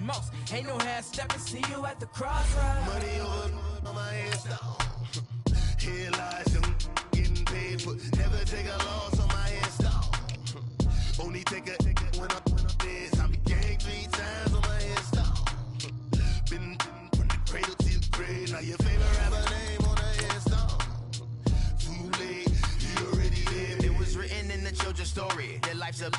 most. Ain't no half stepping, see you at the crossroads. Money over on my headstone. Here lies them getting paid for. Never take a loss on my headstone. Only take a when I'm dead. I be gang 3 times on my headstone. Been from the cradle to the grave. Now your favorite rapper name on the headstone. Too late, you already lived. It was written in the children's story. Their life's a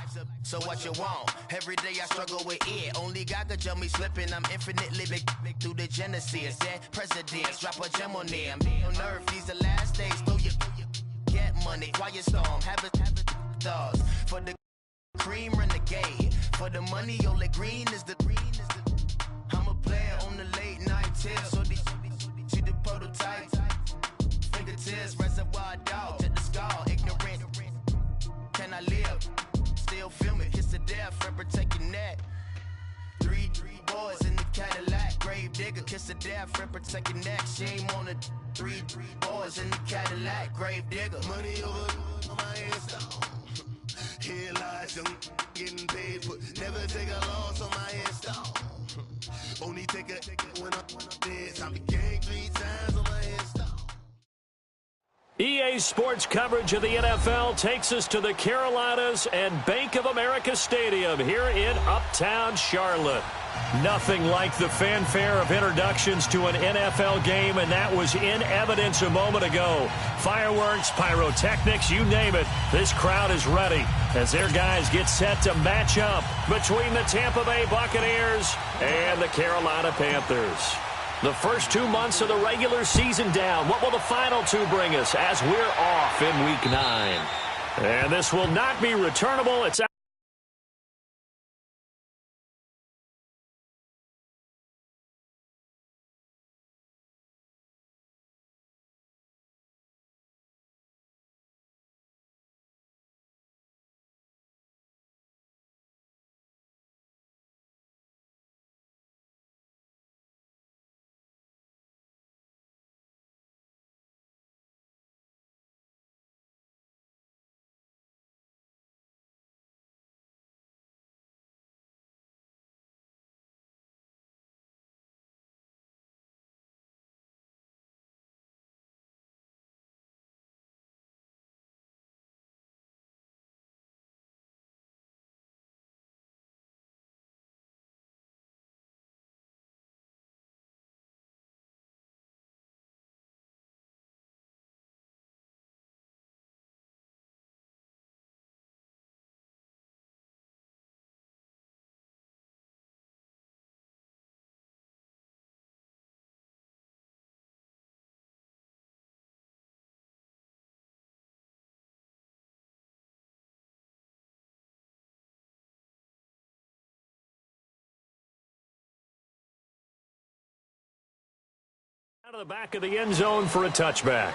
so what you want? Every day I struggle with it. Only God could jump me slipping. I'm infinitely big through the genesis. Dead presidents, drop a gem on them. On earth, these the last days. Throw your get money, quiet storm. Have a thoughts for the cream renegade. For the money, Ole Green is the. I'm a player on the late night tip. So these the prototype. Fingertips, reservoir dog, check the skull. Ignorant. Can I live? Still film it, kiss to death, forever take your neck. Three boys in the Cadillac, grave digger, kiss to death, forever take your neck. Shame on the three boys in the Cadillac, grave digger. Money over on my headstone. Here lies them getting paid for. Never take a loss on my headstone. Only take a when I'm dead. I be gang 3 times on my headstone. EA Sports coverage of the NFL takes us to the Carolinas and Bank of America Stadium here in Uptown Charlotte. Nothing like the fanfare of introductions to an NFL game, and that was in evidence a moment ago. Fireworks, pyrotechnics, you name it. This crowd is ready as their guys get set to match up between the Tampa Bay Buccaneers and the Carolina Panthers. The first 2 months of the regular season down. What will the final 2 bring us as we're off in Week 9? And this will not be returnable. It's out of the back of the end zone for a touchback.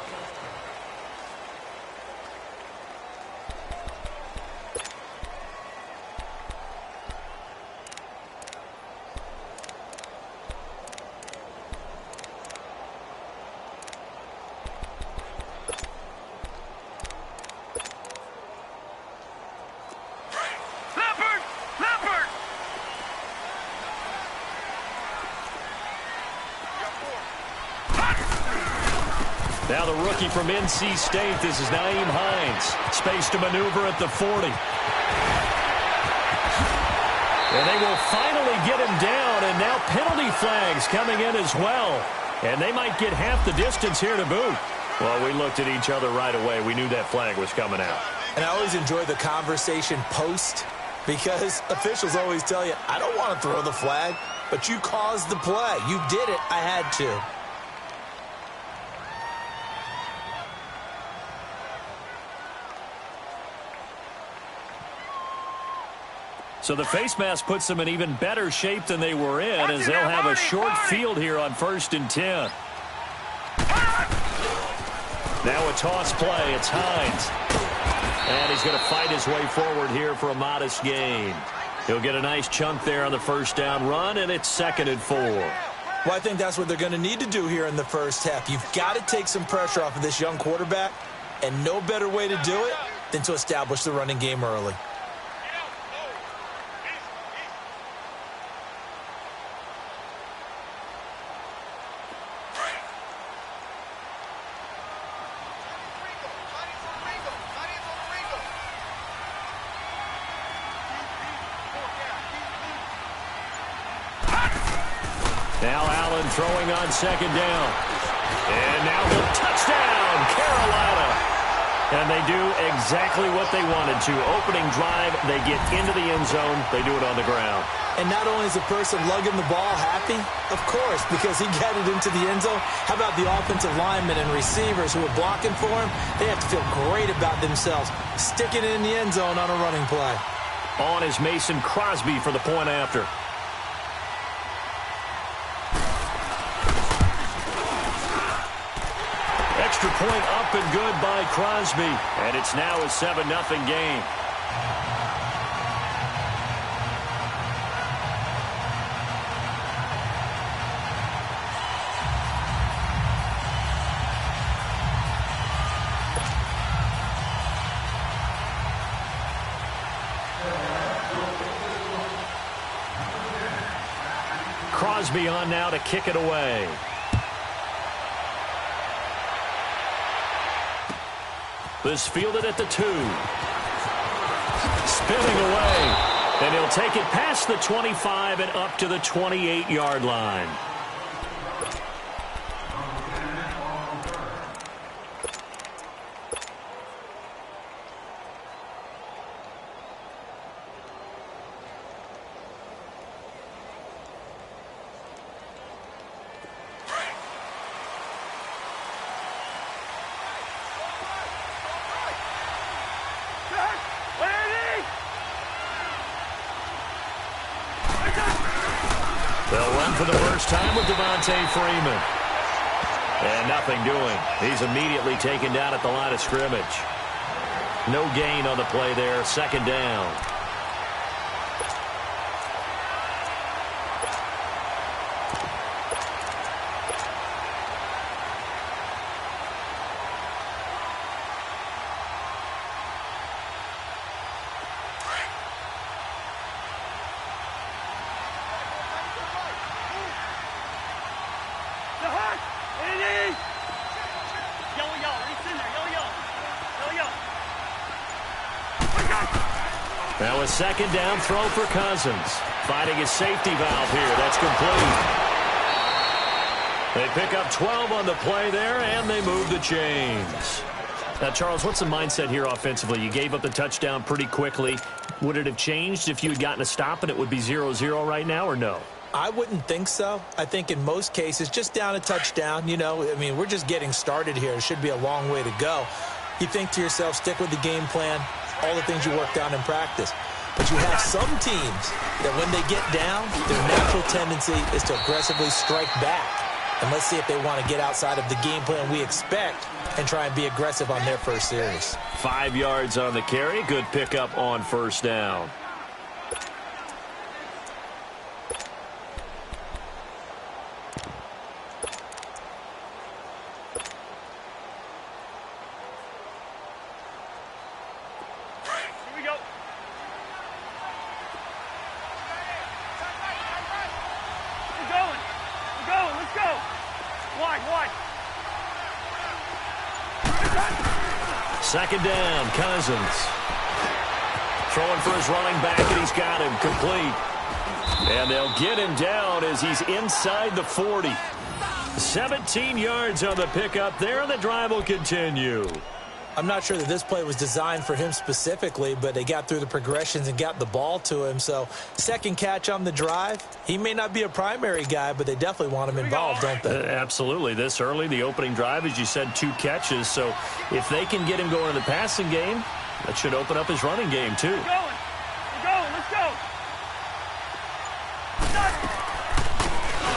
Now the rookie from NC State, this is Nyheim Hines. Space to maneuver at the 40. And they will finally get him down, and now penalty flags coming in as well. And they might get half the distance here to boot. Well, we looked at each other right away. We knew that flag was coming out. And I always enjoy the conversation post, because officials always tell you, I don't want to throw the flag, but you caused the play. You did it. I had to. So the face mask puts them in even better shape than they were in, as they'll have a short field here on 1st and 10. Now a toss play. It's Hines. And he's going to fight his way forward here for a modest gain. He'll get a nice chunk there on the first down run, and it's 2nd and 4. Well, I think that's what they're going to need to do here in the first half. You've got to take some pressure off of this young quarterback, and no better way to do it than to establish the running game early. Now Allen throwing on second down. And now the touchdown, Carolina. And they do exactly what they wanted to. Opening drive, they get into the end zone. They do it on the ground. And not only is the person lugging the ball happy, of course, because he got it into the end zone. How about the offensive linemen and receivers who are blocking for him? They have to feel great about themselves, sticking it in the end zone on a running play. On is Mason Crosby for the point after. Extra point up and good by Crosby. And it's now a 7-0 game. Crosby on now to kick it away. This fielded at the 2. Spinning away. And he'll take it past the 25 and up to the 28-yard line. They'll run for the first time with Devontae Freeman. And nothing doing. He's immediately taken down at the line of scrimmage. No gain on the play there. Second down. Now a second down throw for Cousins. Finding his safety valve here. That's complete. They pick up 12 on the play there, and they move the chains. Now, Charles, what's the mindset here offensively? You gave up the touchdown pretty quickly. Would it have changed if you had gotten a stop and it would be 0-0 right now, or no? I wouldn't think so. I think in most cases, just down a touchdown, you know, I mean, we're just getting started here. It should be a long way to go. You think to yourself, stick with the game plan, all the things you worked on in practice. But you have some teams that when they get down, their natural tendency is to aggressively strike back. And let's see if they want to get outside of the game plan we expect and try and be aggressive on their first series. 5 yards on the carry. Good pickup on first down. Second down, Cousins. Throwing for his running back, and he's got him complete. And they'll get him down as he's inside the 40. 17 yards on the pickup there, and the drive will continue. I'm not sure that this play was designed for him specifically, but they got through the progressions and got the ball to him. So second catch on the drive. He may not be a primary guy, but they definitely want him involved, don't they? Absolutely. This early, the opening drive, as you said, 2 catches. So if they can get him going in the passing game, that should open up his running game too. We're going. Let's go.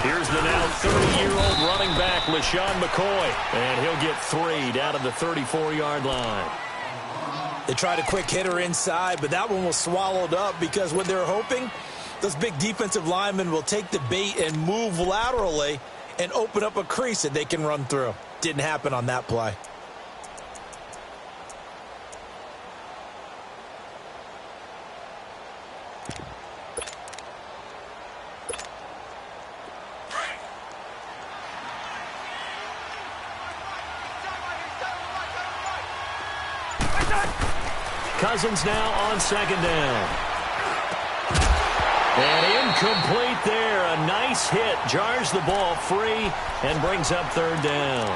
Here's the now 30-year-old running back, LeSean McCoy. And he'll get 3 down to the 34-yard line. They tried a quick hitter inside, but that one was swallowed up because what they're hoping, those big defensive linemen will take the bait and move laterally and open up a crease that they can run through. Didn't happen on that play. Cousins now on second down. And incomplete there. A nice base hit jars the ball free and brings up third down.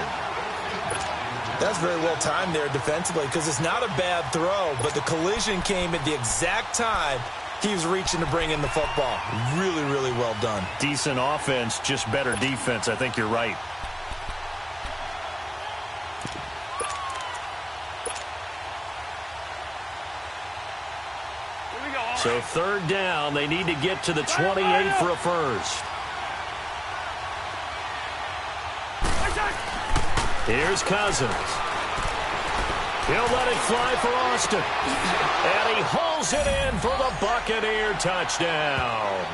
That's very well timed there defensively because it's not a bad throw, but the collision came at the exact time he was reaching to bring in the football. Really, really well done. Decent offense, just better defense. I think you're right. So third down, they need to get to the 28 for a first. Here's Cousins. He'll let it fly for Austin. And he hauls it in for the Buccaneer touchdown.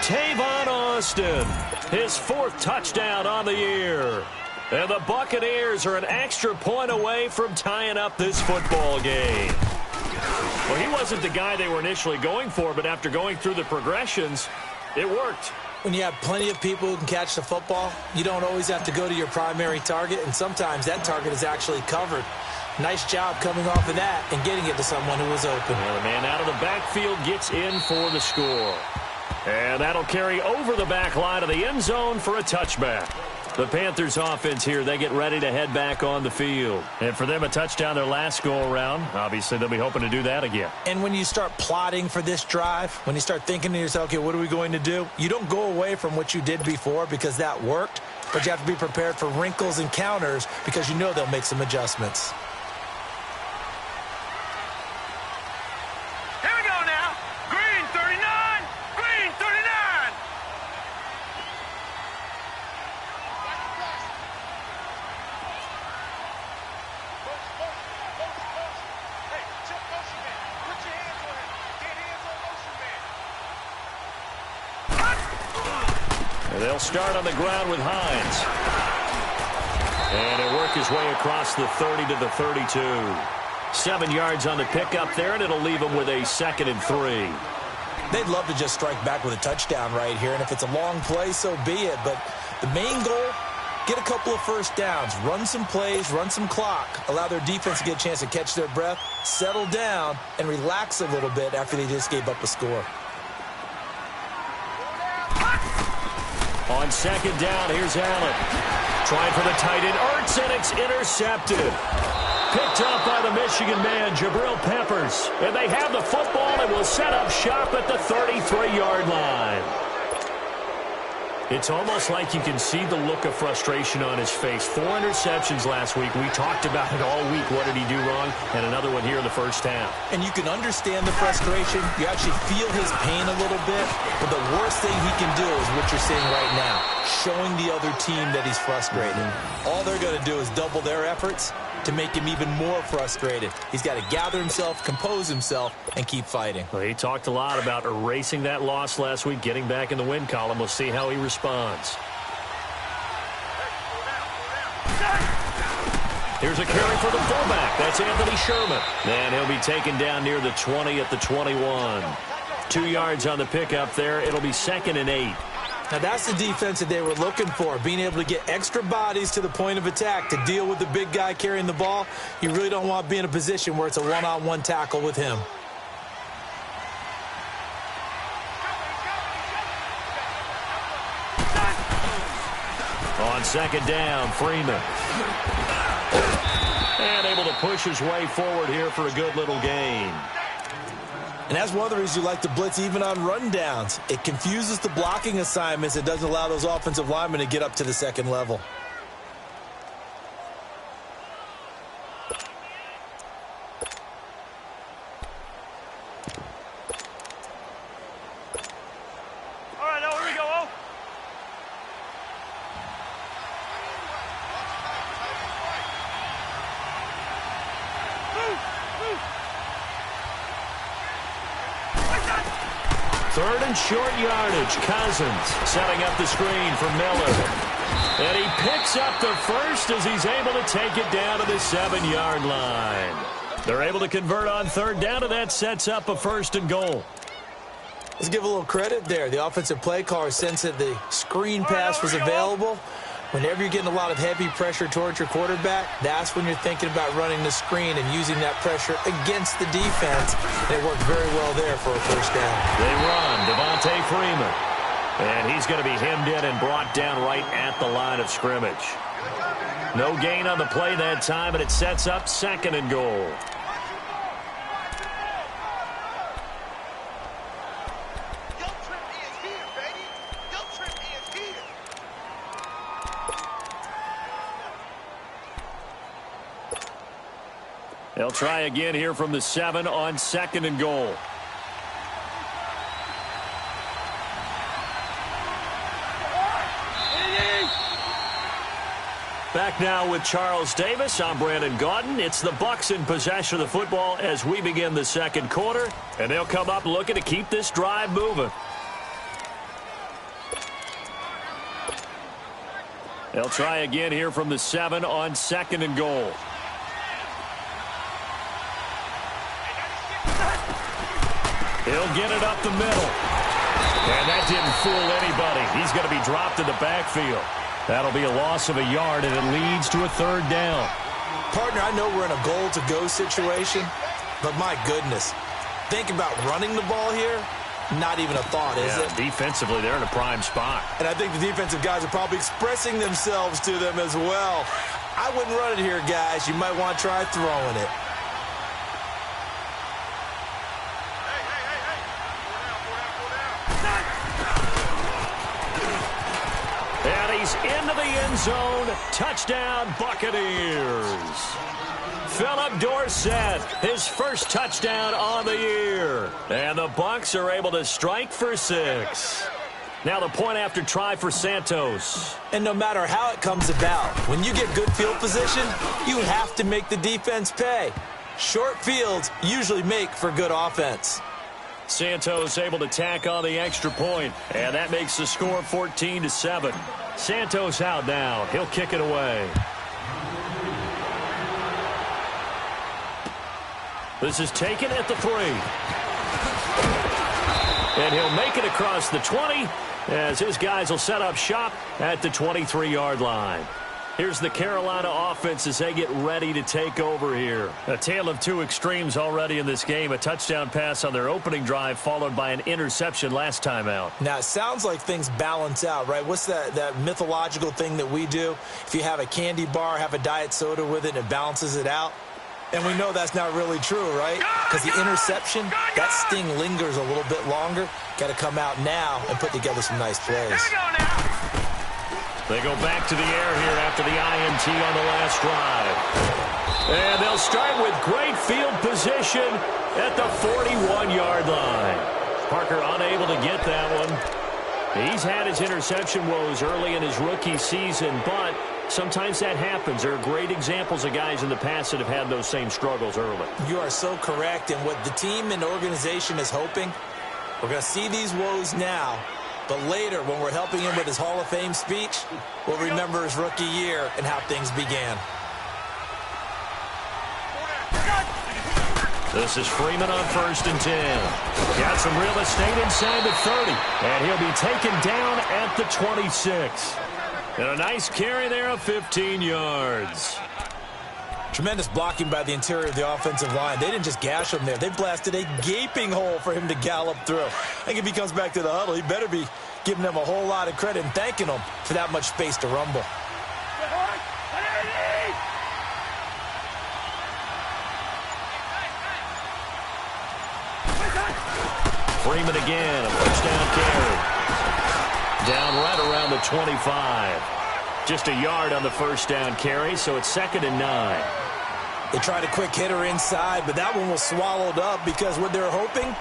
Tavon Austin, his 4th touchdown on the year. And the Buccaneers are an extra point away from tying up this football game. Well, he wasn't the guy they were initially going for, but after going through the progressions, it worked. When you have plenty of people who can catch the football, you don't always have to go to your primary target, and sometimes that target is actually covered. Nice job coming off of that and getting it to someone who was open. Well, the man out of the backfield gets in for the score. And that'll carry over the back line of the end zone for a touchback. The Panthers offense here, they get ready to head back on the field. And for them, a touchdown their last go-around. Obviously, they'll be hoping to do that again. And when you start plotting for this drive, when you start thinking to yourself, okay, what are we going to do? You don't go away from what you did before because that worked, but you have to be prepared for wrinkles and counters because you know they'll make some adjustments. Here we go now. Green 39. Green 39. They'll start on the ground with Hines. And he'll work his way across the 30 to the 32. 7 yards on the pickup there, and it'll leave him with a 2nd and 3. They'd love to just strike back with a touchdown right here, and if it's a long play, so be it. But the main goal, get a couple of first downs, run some plays, run some clock, allow their defense to get a chance to catch their breath, settle down, and relax a little bit after they just gave up a score. On 2nd down, here's Allen. Trying for the tight end, Ertz, and it's intercepted. Picked up by the Michigan man, Jabril Peppers. And they have the football and will set up shop at the 33-yard line. It's almost like you can see the look of frustration on his face. 4 interceptions last week. We talked about it all week. What did he do wrong? And another one here in the first half. And you can understand the frustration. You actually feel his pain a little bit. But the worst thing he can do is what you're seeing right now, showing the other team that he's frustrated. All they're going to do is double their efforts to make him even more frustrated. He's got to gather himself, compose himself, and keep fighting. Well, he talked a lot about erasing that loss last week, getting back in the win column. We'll see how he responds. Here's a carry for the fullback. That's Anthony Sherman. And he'll be taken down near the 20 at the 21. 2 yards on the pickup there. It'll be 2nd and 8. Now, that's the defense that they were looking for, being able to get extra bodies to the point of attack to deal with the big guy carrying the ball. You really don't want to be in a position where it's a one-on-one tackle with him. On 2nd down, Freeman. And able to push his way forward here for a good little gain. And that's one of the reasons you like to blitz even on rundowns. It confuses the blocking assignments. It doesn't allow those offensive linemen to get up to the 2nd level. All right, now here we go. Third and short yardage. Cousins setting up the screen for Miller. And he picks up the first as he's able to take it down to the 7-yard line. They're able to convert on 3rd down, and that sets up a 1st and goal. Let's give a little credit there. The offensive play caller sensed that the screen pass was available. Whenever you're getting a lot of heavy pressure towards your quarterback, that's when you're thinking about running the screen and using that pressure against the defense. And it worked very well there for a 1st down. They run. Devontae Freeman. And he's going to be hemmed in and brought down right at the line of scrimmage. No gain on the play that time, and it sets up 2nd and goal. They'll try again here from the 7 on 2nd and goal. Back now with Charles Davis. I'm Brandon Gaudin. It's the Bucs in possession of the football as we begin the 2nd quarter. And they'll come up looking to keep this drive moving. They'll try again here from the 7 on 2nd and goal. He'll get it up the middle. And that didn't fool anybody. He's going to be dropped in the backfield. That'll be a loss of a yard, and it leads to a 3rd down. Partner, I know we're in a goal-to-go situation, but my goodness. Think about running the ball here. Not even a thought, is it? Defensively, they're in a prime spot. And I think the defensive guys are probably expressing themselves to them as well. I wouldn't run it here, guys. You might want to try throwing it. And he's into the end zone. Touchdown, Buccaneers. Philip Dorsett, his first touchdown on the year. And the Bucs are able to strike for 6. Now the point after try for Santos. And no matter how it comes about, when you get good field position, you have to make the defense pay. Short fields usually make for good offense. Santos able to tack on the extra point, and that makes the score 14-7. Santos out now. He'll kick it away. This is taken at the 3. And he'll make it across the 20 as his guys will set up shop at the 23-yard line. Here's the Carolina offense as they get ready to take over here. A tale of two extremes already in this game. A touchdown pass on their opening drive followed by an interception last time out. Now, it sounds like things balance out, right? What's that mythological thing that we do? If you have a candy bar, have a diet soda with it, and it balances it out. And we know that's not really true, right? Because the interception, that sting lingers a little bit longer. Got to come out now and put together some nice plays. They go back to the air here after the INT on the last drive. And they'll start with great field position at the 41-yard line. Parker unable to get that one. He's had his interception woes early in his rookie season, but sometimes that happens. There are great examples of guys in the past that have had those same struggles early. You are so correct. And what the team and organization is hoping, we're going to see these woes now. But later, when we're helping him with his Hall of Fame speech, we'll remember his rookie year and how things began. This is Freeman on 1st and 10. Got some real estate inside the 30. And he'll be taken down at the 26. And a nice carry there of 15 yards. Tremendous blocking by the interior of the offensive line. They didn't just gash him there. They blasted a gaping hole for him to gallop through. I think if he comes back to the huddle, he better be giving them a whole lot of credit and thanking them for that much space to rumble. Freeman again, a first down carry. Down right around the 25. Just a yard on the first down carry, so it's 2nd and 9. They tried a quick hitter inside, but that one was swallowed up because what they're hoping,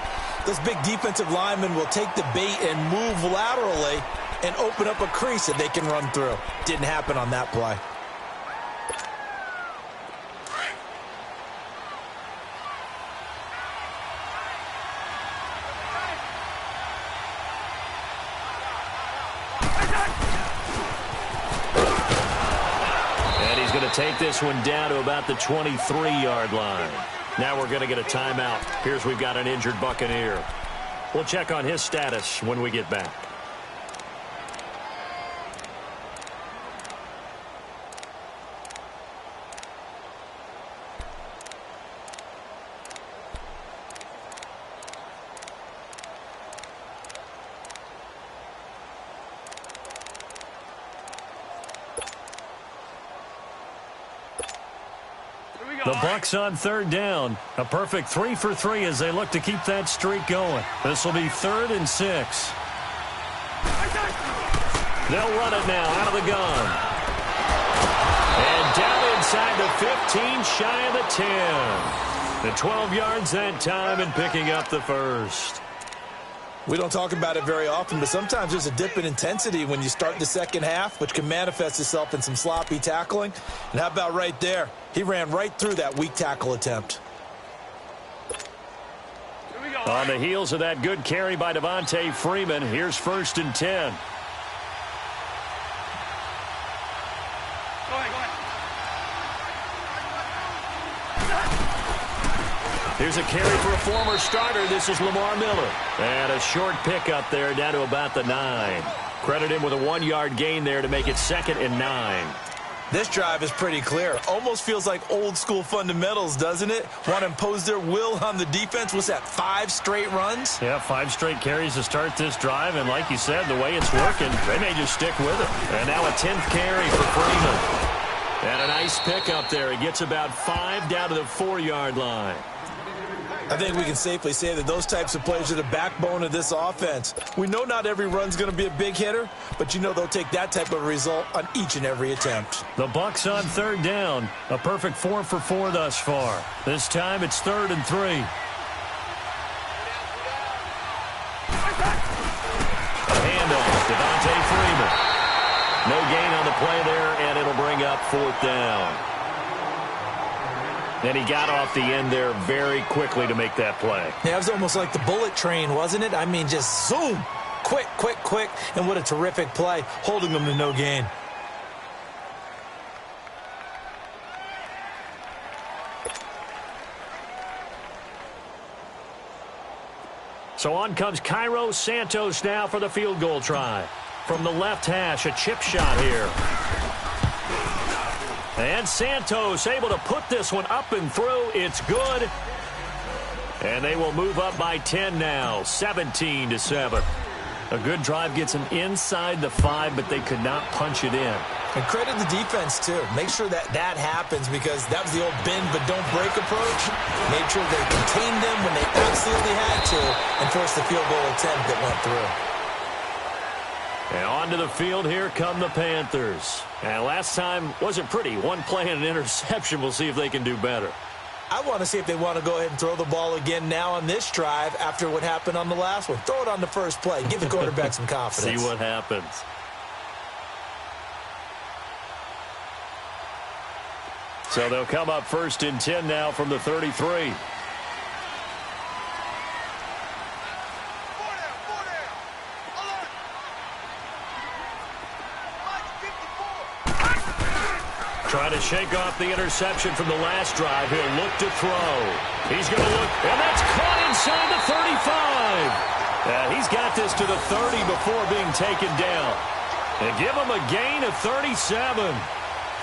those big defensive linemen will take the bait and move laterally and open up a crease that they can run through. Didn't happen on that play. Take this one down to about the 23-yard line. Now we're going to get a timeout. Here's we've got an injured Buccaneer. We'll check on his status when we get back. The Bucks on third down. A perfect 3 for 3 as they look to keep that streak going. This will be 3rd and 6. They'll run it now out of the gun. And down inside the 15, shy of the 10. The 12 yards that time and picking up the first. We don't talk about it very often, but sometimes there's a dip in intensity when you start the second half, which can manifest itself in some sloppy tackling. And how about right there? He ran right through that weak tackle attempt. On the heels of that good carry by Devontae Freeman, here's 1st and 10. Go ahead. Here's a carry for a former starter. This is Lamar Miller. And a short pickup there down to about the 9. Credit him with a 1-yard gain there to make it 2nd and 9. This drive is pretty clear. Almost feels like old school fundamentals, doesn't it? Want to impose their will on the defense. What's that, 5 straight runs? Yeah, 5 straight carries to start this drive. And like you said, the way it's working, they may just stick with it. And now a 10th carry for Freeman. And a nice pickup there. He gets about 5 down to the 4-yard line. I think we can safely say that those types of plays are the backbone of this offense. We know not every run's going to be a big hitter, but you know they'll take that type of result on each and every attempt. The Bucks on third down. A perfect 4 for 4 thus far. This time it's 3rd and 3. A handoff. Devontae Freeman. No gain on the play there, and it'll bring up 4th down. And he got off the end there very quickly to make that play. Yeah, it was almost like the bullet train, wasn't it? I mean, just zoom. Quick. And what a terrific play, holding them to no gain. So on comes Cairo Santos now for the field goal try. From the left hash, a chip shot here. And Santos able to put this one up and through. It's good. And they will move up by 10 now, 17-7. A good drive gets them inside the 5, but they could not punch it in. And credit the defense, too. Make sure that happens because that was the old bend but don't break approach. Made sure they contained them when they absolutely had to and forced the field goal attempt that went through. And onto the field, here come the Panthers. And last time wasn't pretty. 1 play and an interception. We'll see if they can do better. I want to see if they want to go ahead and throw the ball again now on this drive after what happened on the last one. Throw it on the first play. Give the quarterback some confidence. See what happens. So they'll come up 1st and 10 now from the 33. Trying to shake off the interception from the last drive. He'll look to throw. He's going to look, and that's caught inside the 35. He's got this to the 30 before being taken down. And give him a gain of 37.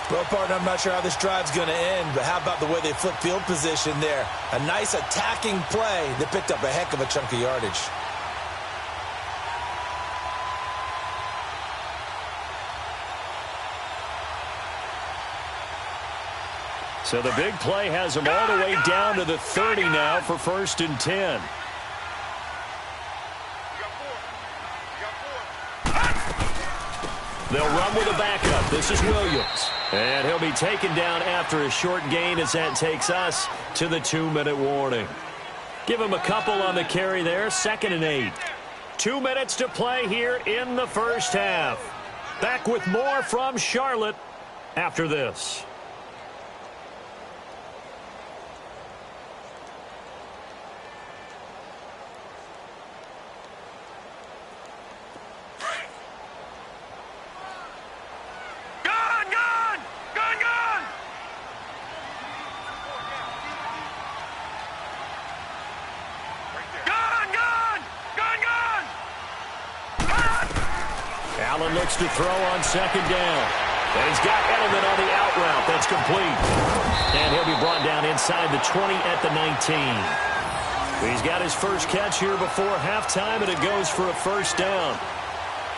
Well, partner, I'm not sure how this drive's going to end, but how about the way they flip field position there? A nice attacking play that picked up a heck of a chunk of yardage. So the big play has them all the way down to the 30 now for 1st and 10. They'll run with a backup. This is Williams. And he'll be taken down after a short gain as that takes us to the 2-minute warning. Give him a couple on the carry there. 2nd and 8. 2 minutes to play here in the first half. Back with more from Charlotte after this. Allen looks to throw on 2nd down. And he's got Edelman on the out route. That's complete. And he'll be brought down inside the 20 at the 19. He's got his first catch here before halftime, and it goes for a 1st down.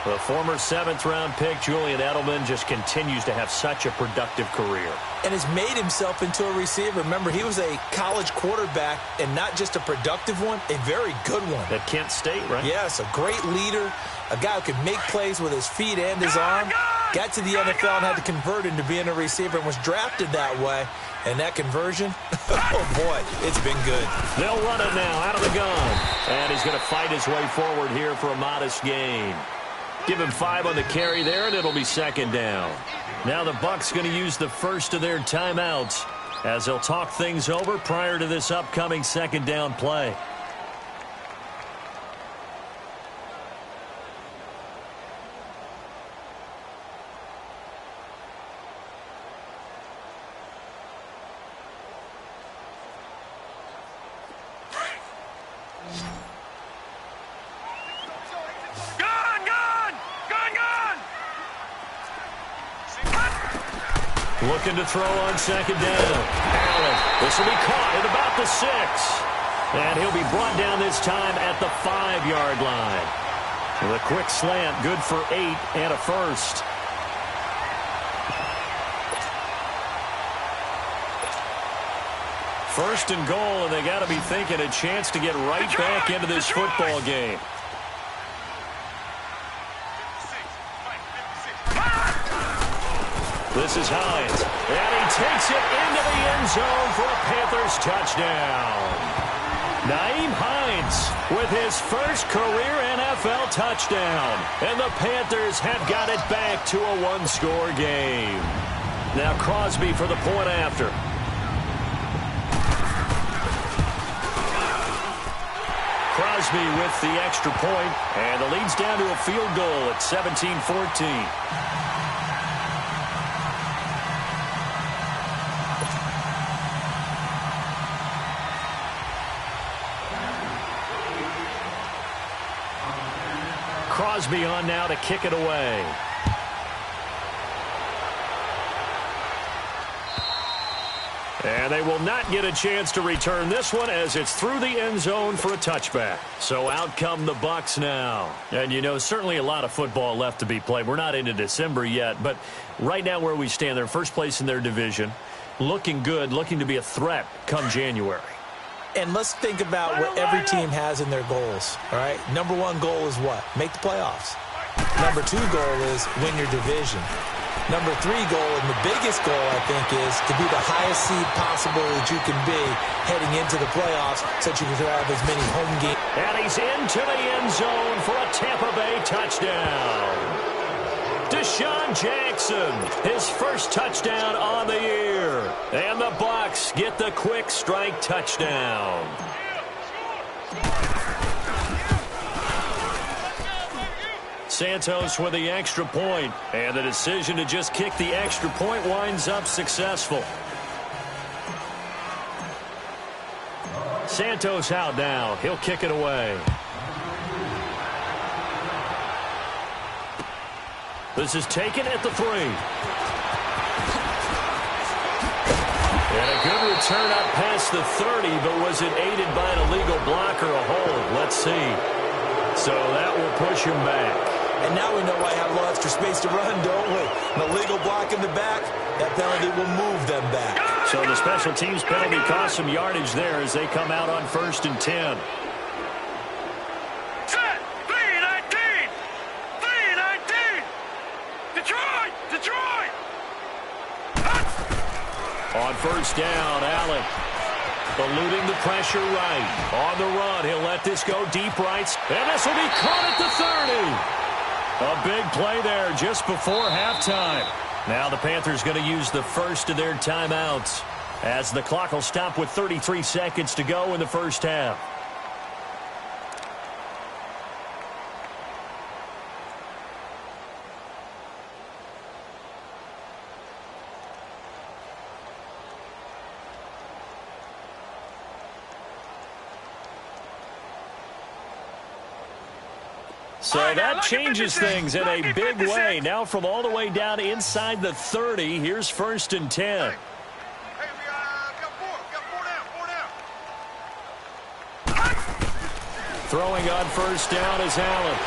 The former 7th-round pick, Julian Edelman, just continues to have such a productive career. And has made himself into a receiver. Remember, he was a college quarterback, and not just a productive one, a very good one. At Kent State, right? Yes, a great leader, a guy who could make plays with his feet and his arm. Got to the NFL and had to convert into being a receiver and was drafted that way. And that conversion, oh, boy, it's been good. They'll run it now out of the gun. And he's going to fight his way forward here for a modest gain. Give him 5 on the carry there, and it'll be 2nd down. Now the Bucs going to use the first of their timeouts as they'll talk things over prior to this upcoming 2nd down play. Looking to throw on 2nd down. Allen, this will be caught at about the 6. And he'll be brought down this time at the 5-yard line. With a quick slant, good for 8 and a first. First and goal, and they got to be thinking a chance to get right back into this football game. This is Hines, and he takes it into the end zone for a Panthers touchdown. Nyheim Hines with his first career NFL touchdown, and the Panthers have got it back to a 1-score game. Now Crosby for the point after. Crosby with the extra point, and the lead's down to a field goal at 17-14. Crosby on now to kick it away. And they will not get a chance to return this one as it's through the end zone for a touchback. So out come the Bucs now. And, you know, certainly a lot of football left to be played. We're not into December yet, but right now where we stand, they're first place in their division. Looking good, looking to be a threat come January. And let's think about what every team has in their goals, all right? Number 1 goal is what? Make the playoffs. Number 2 goal is win your division. Number 3 goal, and the biggest goal, I think, is to be the highest seed possible that you can be heading into the playoffs so that you can have as many home games. And he's into the end zone for a Tampa Bay touchdown. Deshaun Jackson, his first touchdown on the year. And the Bucs get the quick strike touchdown. Santos with the extra point, and the decision to just kick the extra point winds up successful. Santos out now. He'll kick it away. This is taken at the 3. And a good return up past the 30, but was it aided by an illegal block or a hold? Let's see. So that will push him back. And now we know why I have a little extra space to run, don't we? An illegal block in the back, that penalty will move them back. So the special teams penalty cost some yardage there as they come out on 1st and 10. Set! 3-19! 3-19! Detroit! Detroit! On 1st down, Allen eluding the pressure right. On the run, he'll let this go deep right. And this will be caught at the 30. A big play there just before halftime. Now the Panthers going to use the first of their timeouts as the clock will stop with 33 seconds to go in the first half. So that changes things in a big way. Now from all the way down inside the 30, here's 1st and 10. Hey, we got four down. Throwing on 1st down is Allen.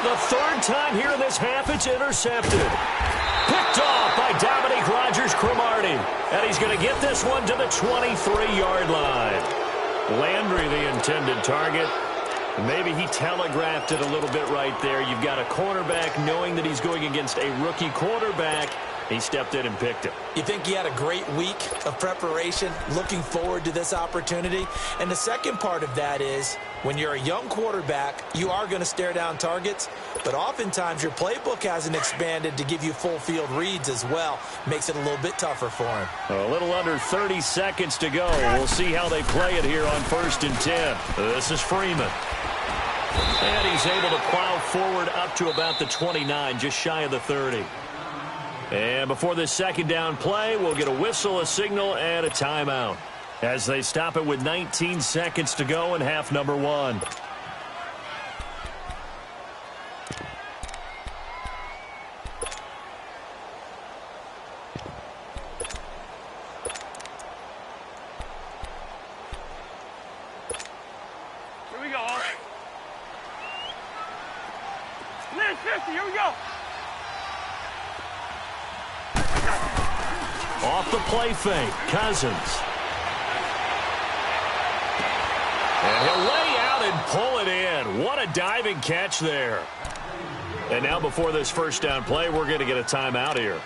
The third time here in this half, it's intercepted. Picked off by Dominique Rodgers-Cromartie. And he's going to get this one to the 23-yard line. Landry, the intended target. Maybe he telegraphed it a little bit right there. You've got a cornerback knowing that he's going against a rookie quarterback. He stepped in and picked it. You think he had a great week of preparation, looking forward to this opportunity? And the second part of that is, when you're a young quarterback, you are going to stare down targets, but oftentimes your playbook hasn't expanded to give you full field reads as well. Makes it a little bit tougher for him. A little under 30 seconds to go. We'll see how they play it here on 1st and 10. This is Freeman. And he's able to plow forward up to about the 29, just shy of the 30. And before this second down play, we'll get a whistle, a signal, and a timeout as they stop it with 19 seconds to go in half number 1. Here we go. Minute 50, here we go. Off the play fake, Cousins. And he'll lay out and pull it in. What a diving catch there. And now before this first down play, we're going to get a timeout here,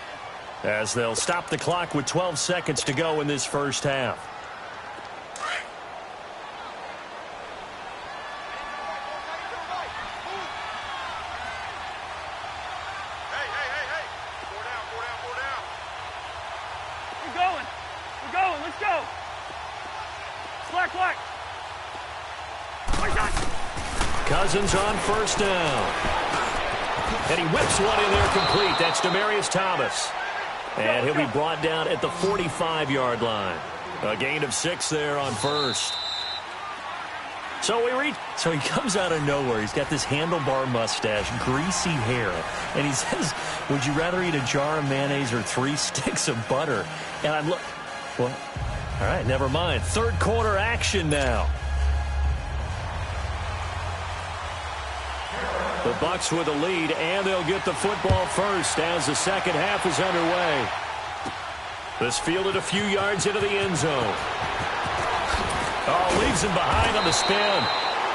as they'll stop the clock with 12 seconds to go in this first half. Cousins on first down. And he whips one in there complete. That's Demaryius Thomas. And he'll be brought down at the 45-yard line. A gain of 6 there on first. So he comes out of nowhere. He's got this handlebar mustache, greasy hair. And he says, would you rather eat a jar of mayonnaise or 3 sticks of butter? And I'm well, all right, never mind. Third quarter action now. The Bucs with a lead, and they'll get the football first as the second half is underway. This fielded a few yards into the end zone. Oh, leaves him behind on the spin.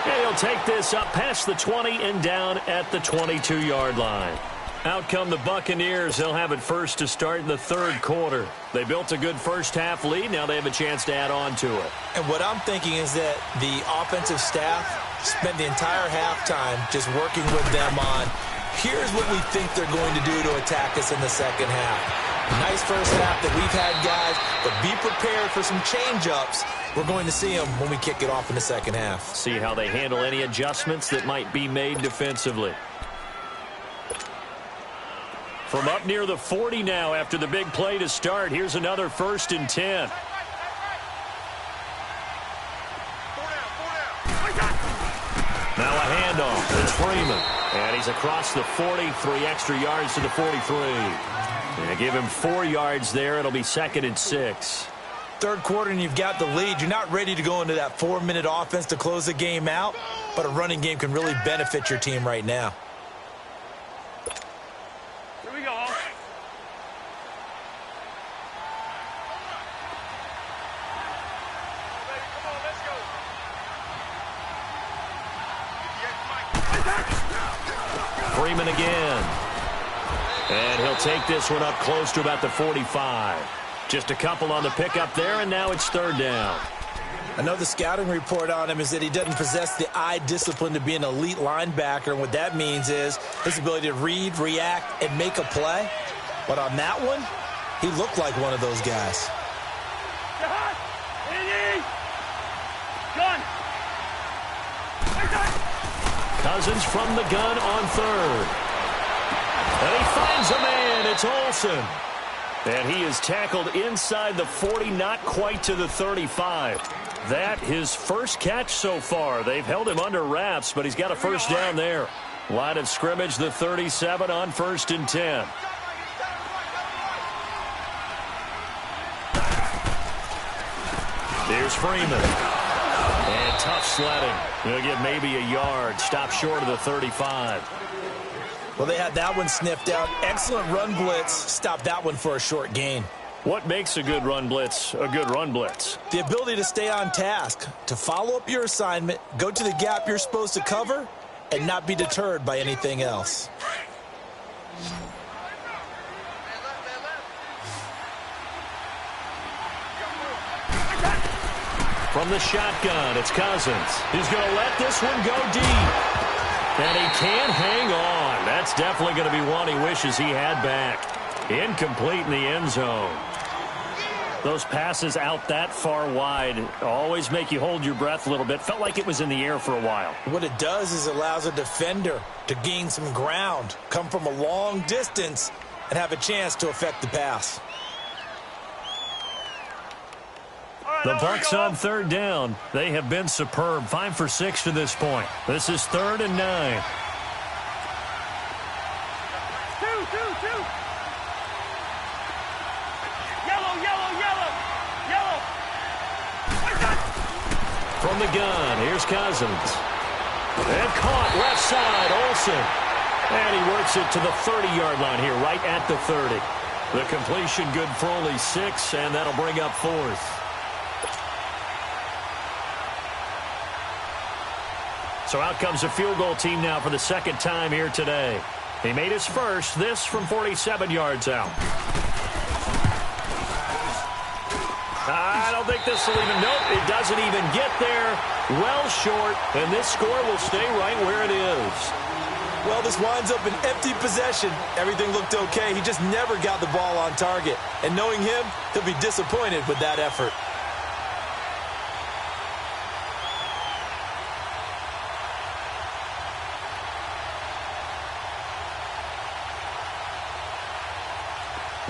And he'll take this up past the 20 and down at the 22-yard line. Out come the Buccaneers. They'll have it first to start in the third quarter. They built a good first half lead. Now they have a chance to add on to it. And what I'm thinking is that the offensive staff spent the entire halftime just working with them on, here's what we think they're going to do to attack us in the second half. Nice first half that we've had, guys, but be prepared for some change-ups. We're going to see them when we kick it off in the second half. See how they handle any adjustments that might be made defensively. From up near the 40 now after the big play to start, here's another 1st and 10. Now a handoff. It's Freeman. And he's across the 40, 3 extra yards to the 43. And give him 4 yards there. It'll be 2nd and 6. Third quarter and you've got the lead. You're not ready to go into that 4-minute offense to close the game out, but a running game can really benefit your team right now. Here we go. Freeman again. And he'll take this one up close to about the 45. Just a couple on the pickup there, and now it's 3rd down. I know the scouting report on him is that he doesn't possess the eye discipline to be an elite linebacker, and what that means is his ability to read, react, and make a play. But on that one, he looked like one of those guys. Cousins from the gun on 3rd. And he finds a man. It's Olsen. And he is tackled inside the 40, not quite to the 35. That his first catch so far. They've held him under wraps, but he's got a first down there. Line of scrimmage, the 37 on 1st and 10. Here's Freeman. And tough sledding. He'll get maybe a yard. Stop short of the 35. Well, they had that one sniffed out. Excellent run blitz. Stopped that one for a short gain. What makes a good run blitz a good run blitz? The ability to stay on task, to follow up your assignment, go to the gap you're supposed to cover, and not be deterred by anything else. From the shotgun, it's Cousins. He's going to let this one go deep. And he can't hang on. That's definitely going to be one he wishes he had back. Incomplete in the end zone. Those passes out that far wide always make you hold your breath a little bit. Felt like it was in the air for a while. What it does is allows a defender to gain some ground, come from a long distance, and have a chance to affect the pass. The Bucs on third down. They have been superb. 5 for 6 to this point. This is 3rd and 9. From the gun, here's Cousins. And caught left side, Olsen. And he works it to the 30-yard line here, right at the 30. The completion good for only 6, and that'll bring up 4th. So out comes a field goal team now for the second time here today. He made his first, this from 47 yards out. I don't think this will even, nope, it doesn't even get there. Well short, and this score will stay right where it is. Well, this winds up an empty possession. Everything looked okay. He just never got the ball on target. And knowing him, he'll be disappointed with that effort.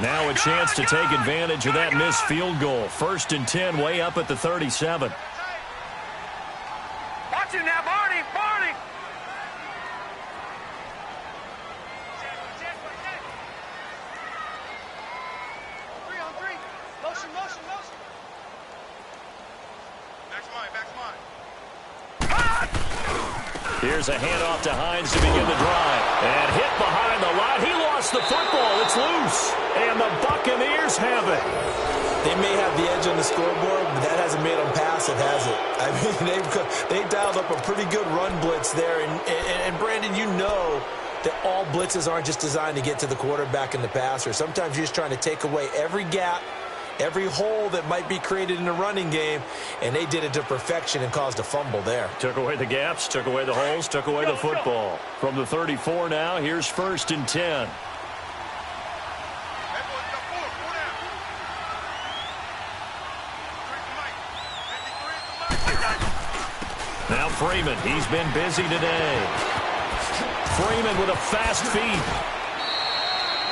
Now a chance to take advantage of that missed field goal. 1st and 10, way up at the 37. Watch him now, Barney! Barney! Three on three. Motion, motion, motion. Back's mine, back's mine. Here's a handoff to Hines to begin the drive. And hit behind the line. He lost the football. It's loose. And the Buccaneers have it. They may have the edge on the scoreboard, but that hasn't made them passive, has it? I mean, they dialed up a pretty good run blitz there. And Brandon, you know that all blitzes aren't just designed to get to the quarterback and the passer. Sometimes you're just trying to take away every gap, every hole that might be created in the running game, and they did it to perfection and caused a fumble there. Took away the gaps, took away the holes, took away the football. From the 34 now, here's 1st and 10. Now Freeman, he's been busy today. Freeman with a fast feet.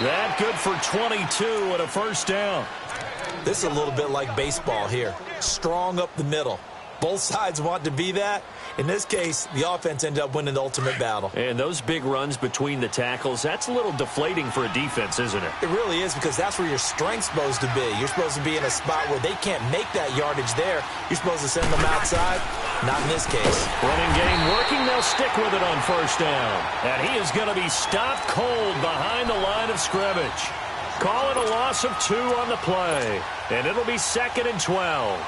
That good for 22 and a first down. This is a little bit like baseball here. Strong up the middle. Both sides want to be that. In this case, the offense ended up winning the ultimate battle. And those big runs between the tackles, that's a little deflating for a defense, isn't it? It really is, because that's where your strength's supposed to be. You're supposed to be in a spot where they can't make that yardage there. You're supposed to send them outside. Not in this case. Running game working. They'll stick with it on first down. And he is going to be stopped cold behind the line of scrimmage. Call it a loss of 2 on the play. And it'll be 2nd and 12.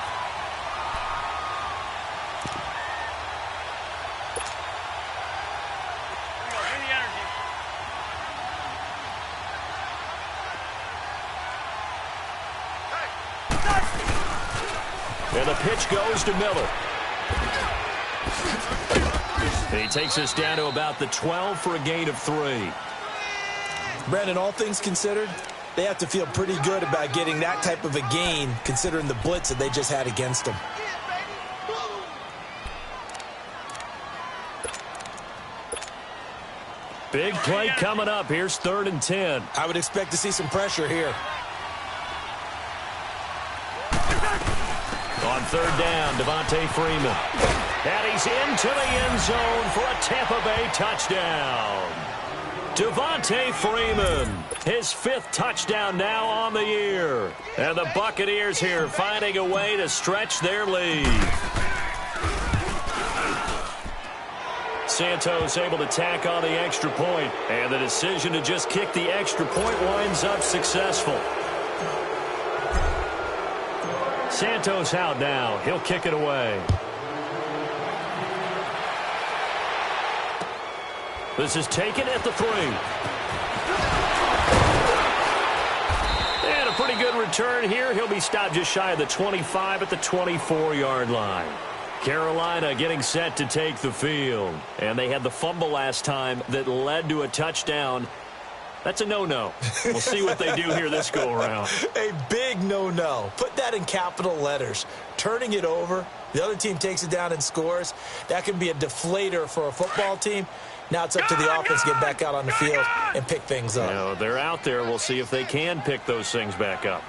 And the pitch goes to Miller. He takes us down to about the 12 for a gain of 3. Brandon, all things considered, they have to feel pretty good about getting that type of a gain, considering the blitz that they just had against them. Big play coming up. Here's 3rd and 10. I would expect to see some pressure here. On 3rd down, Devontae Freeman. And he's into the end zone for a Tampa Bay touchdown. Devontae Freeman, his 5th touchdown now on the year. And the Buccaneers here finding a way to stretch their lead. Santos able to tack on the extra point, and the decision to just kick the extra point winds up successful. Santos out now. He'll kick it away. This is taken at the 3. And a pretty good return here. He'll be stopped just shy of the 25 at the 24-yard line. Carolina getting set to take the field. And they had the fumble last time that led to a touchdown. That's a no-no. We'll see what they do here this go-around. A big no-no. Put that in capital letters. Turning it over, the other team takes it down and scores. That can be a deflator for a football team. Now it's up to the offense to get back out on the field and pick things up. You know, they're out there. We'll see if they can pick those things back up.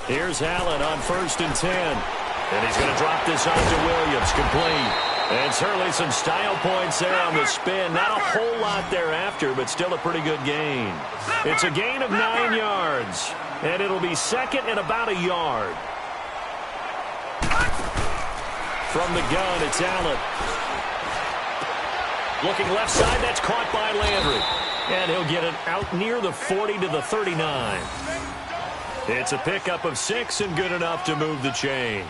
Here's Allen on 1st and 10. And he's going to drop this on to Williams, complete. And certainly some style points there on the spin. Not a whole lot thereafter, but still a pretty good gain. It's a gain of 9 yards. And it'll be second and about a yard. From the gun, it's Allen. Looking left side, that's caught by Landry. And he'll get it out near the 40 to the 39. It's a pickup of 6 and good enough to move the chains.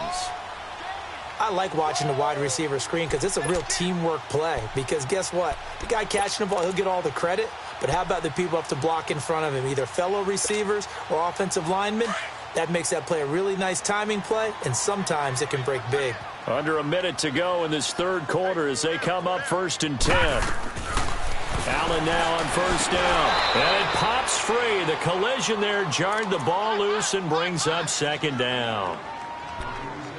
I like watching the wide receiver screen because it's a real teamwork play. Because guess what? The guy catching the ball, he'll get all the credit. But how about the people up to block in front of him, either fellow receivers or offensive linemen? That makes that play a really nice timing play, and sometimes it can break big. Under a minute to go in this third quarter as they come up 1st and 10. Allen now on 1st down. And it pops free. The collision there jarred the ball loose and brings up 2nd down.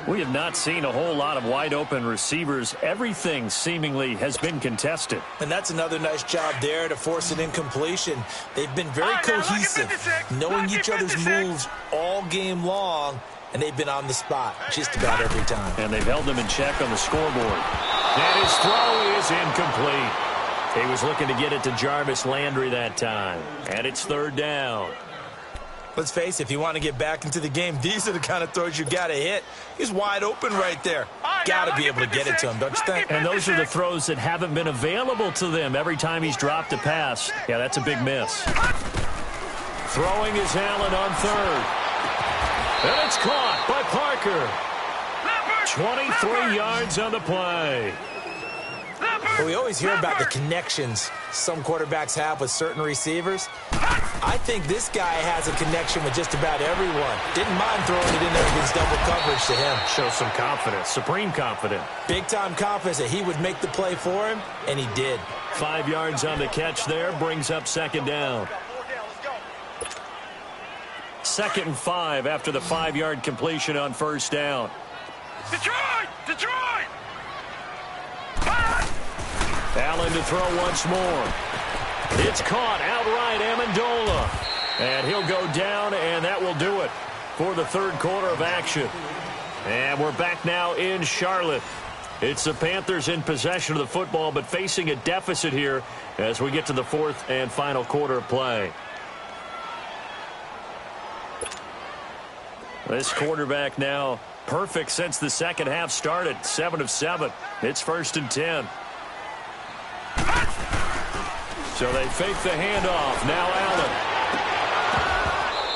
We have not seen a whole lot of wide-open receivers. Everything seemingly has been contested. And that's another nice job there to force an incompletion. They've been very cohesive, knowing each other's moves all game long, and they've been on the spot just about every time. And they've held them in check on the scoreboard. And his throw is incomplete. He was looking to get it to Jarvis Landry that time. And it's 3rd down. Let's face it, if you want to get back into the game, these are the kind of throws you got to hit. He's wide open right there. Got to be able to get it to him, don't you think? And those are the throws that haven't been available to them every time he's dropped a pass. Yeah, that's a big miss. Throwing is Allen on 3rd. And it's caught by Parker. 23 yards on the play. Well, we always hear about the connections some quarterbacks have with certain receivers. I think this guy has a connection with just about everyone. Didn't mind throwing it in there against double coverage to him. Shows some confidence, supreme confidence. Big-time confidence that he would make the play for him, and he did. 5 yards on the catch there, brings up 2nd down. 2nd and 5 after the 5-yard completion on 1st down. Detroit! Detroit! Allen to throw once more. It's caught outright, Amendola. And he'll go down, and that will do it for the third quarter of action. And we're back now in Charlotte. It's the Panthers in possession of the football, but facing a deficit here as we get to the fourth and final quarter of play. This quarterback now perfect since the second half started. 7 of 7. It's 1st and 10. So they fake the handoff. Now Allen.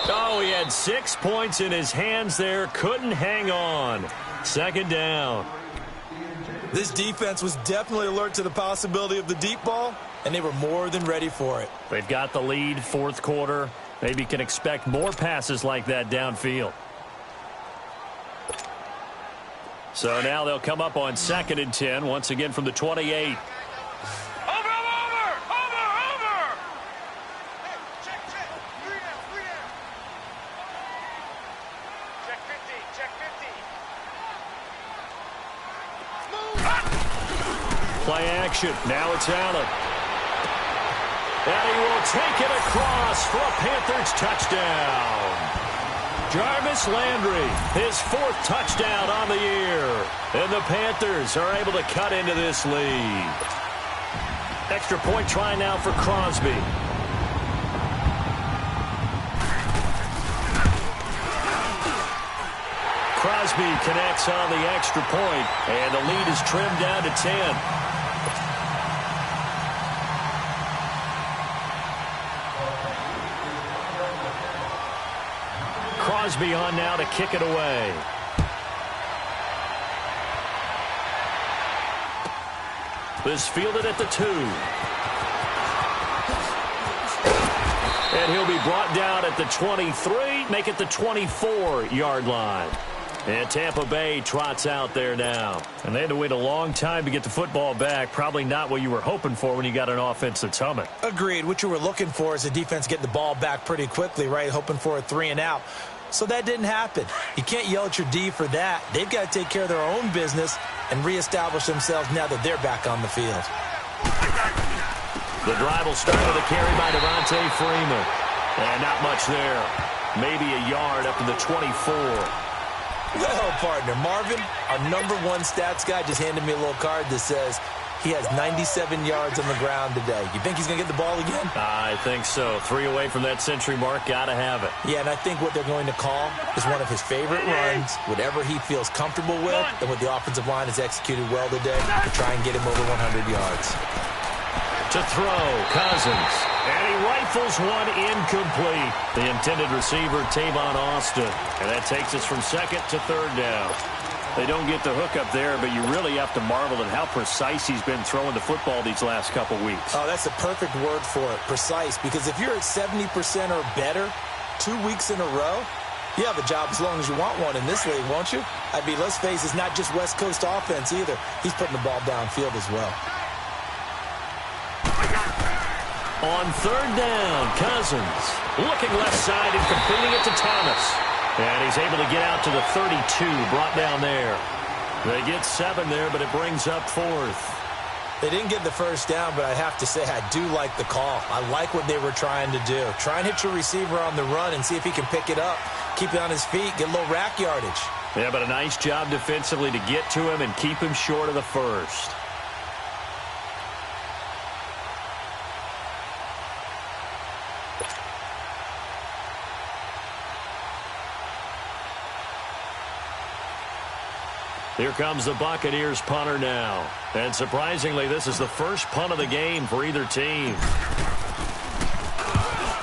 Oh, he had 6 points in his hands there. Couldn't hang on. 2nd down. This defense was definitely alert to the possibility of the deep ball, and they were more than ready for it. They've got the lead, fourth quarter. Maybe can expect more passes like that downfield. So now they'll come up on 2nd and 10, once again from the 28. Play action. Now it's Allen. And he will take it across for a Panthers touchdown. Jarvis Landry, his 4th touchdown on the year. And the Panthers are able to cut into this lead. Extra point try now for Crosby. Crosby connects on the extra point, and the lead is trimmed down to 10. Crosby on now to kick it away. This fielded at the 2. And he'll be brought down at the 23, make it the 24-yard line. And Tampa Bay trots out there now. And they had to wait a long time to get the football back. Probably not what you were hoping for when you got an offense that's humming. Agreed. What you were looking for is the defense getting the ball back pretty quickly, right? Hoping for a 3 and out. So that didn't happen. You can't yell at your D for that. They've got to take care of their own business and reestablish themselves now that they're back on the field. The drive will start with a carry by Devontae Freeman. And not much there. Maybe a yard up to the 24. Well, partner, Marvin, our #1 stats guy just handed me a little card that says he has 97 yards on the ground today. You think he's going to get the ball again? I think so. 3 away from that century mark. Got to have it. Yeah, and I think what they're going to call is one of his favorite runs, whatever he feels comfortable with, and what the offensive line has executed well today to try and get him over 100 yards. To throw, Cousins. And he rifles one incomplete. The intended receiver, Tavon Austin. And that takes us from 2nd to 3rd down. They don't get the hook up there, but you really have to marvel at how precise he's been throwing the football these last couple weeks. Oh, that's the perfect word for it, precise. Because if you're at 70% or better 2 weeks in a row, you have a job as long as you want one in this league, won't you? I mean, let's face it, it's not just West Coast offense either. He's putting the ball downfield as well. On 3rd down, Cousins looking left side and completing it to Thomas. And he's able to get out to the 32, brought down there. They get 7 there, but it brings up 4th. They didn't get the first down, but I have to say I do like the call. I like what they were trying to do. Try and hit your receiver on the run and see if he can pick it up. Keep it on his feet, get a little rack yardage. Yeah, but a nice job defensively to get to him and keep him short of the first. Here comes the Buccaneers punter now. And surprisingly, this is the first punt of the game for either team.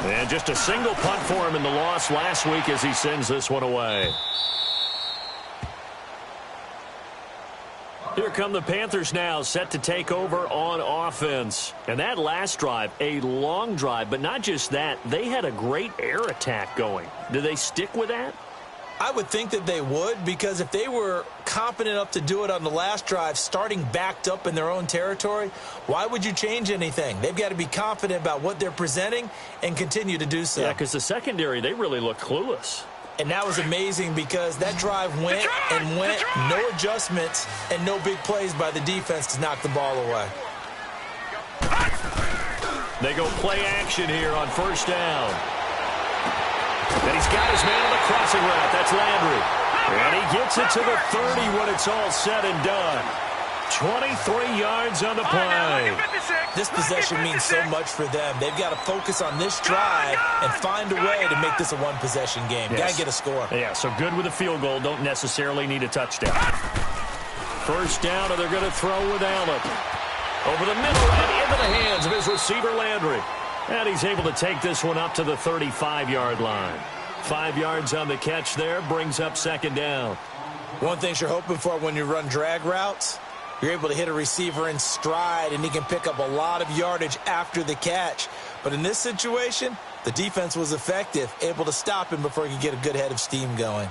And just a single punt for him in the loss last week as he sends this one away. Here come the Panthers now, set to take over on offense. And that last drive, a long drive, but not just that, they had a great air attack going. Do they stick with that? I would think that they would, because if they were confident enough to do it on the last drive, starting backed up in their own territory, why would you change anything? They've got to be confident about what they're presenting and continue to do so. Yeah, because the secondary, they really look clueless. And that was amazing because that drive went and went, no adjustments and no big plays by the defense to knock the ball away. They go play action here on 1st down. And he's got his man on the crossing route. That's Landry. And he gets it to the 30 when it's all said and done. 23 yards on the play. This possession means so much for them. They've got to focus on this drive and find a way to make this a one-possession game. Yes. Got to get a score. Yeah, so good with a field goal. Don't necessarily need a touchdown. 1st down, and they're going to throw with Allen. Over the middle and into the hands of his receiver, Landry. And he's able to take this one up to the 35-yard line. 5 yards on the catch there, brings up 2nd down. One thing you're hoping for when you run drag routes, you're able to hit a receiver in stride, and he can pick up a lot of yardage after the catch. But in this situation, the defense was effective, able to stop him before he could get a good head of steam going.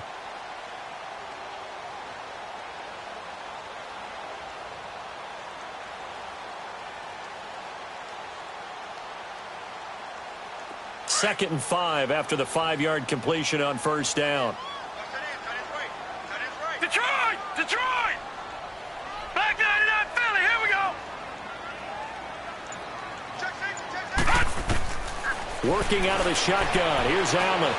Second and 5 after the 5-yard completion on 1st down. Detroit! Detroit! Back 99 Philly, here we go! Working out of the shotgun. Here's Allen.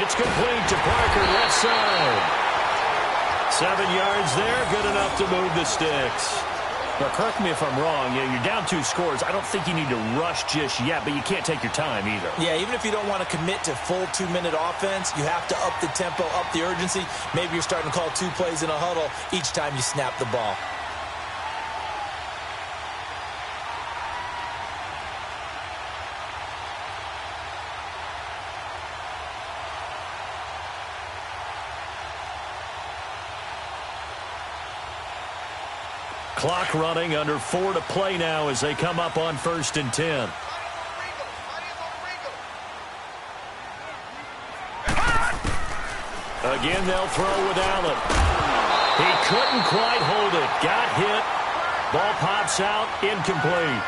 It's complete to Parker, left side. 7 yards there, good enough to move the sticks. Now, correct me if I'm wrong. You're down 2 scores. I don't think you need to rush just yet, but you can't take your time either. Yeah, even if you don't want to commit to full 2-minute offense, you have to up the tempo, up the urgency. Maybe you're starting to call 2 plays in a huddle each time you snap the ball. Clock running, under 4 to play now as they come up on 1st and 10. Again, they'll throw with Allen. He couldn't quite hold it. Got hit. Ball pops out, incomplete.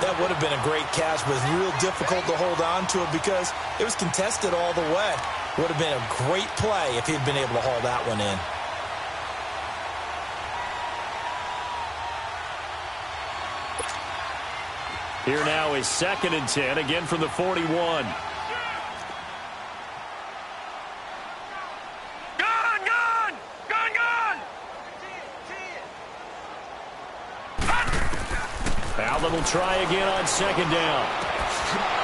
That would have been a great catch, but it's real difficult to hold on to it because it was contested all the way. Would have been a great play if he'd been able to haul that one in. Here now is 2nd and 10, again from the 41. Gun! Gun! Gun! Gun! Allen will try again on 2nd down.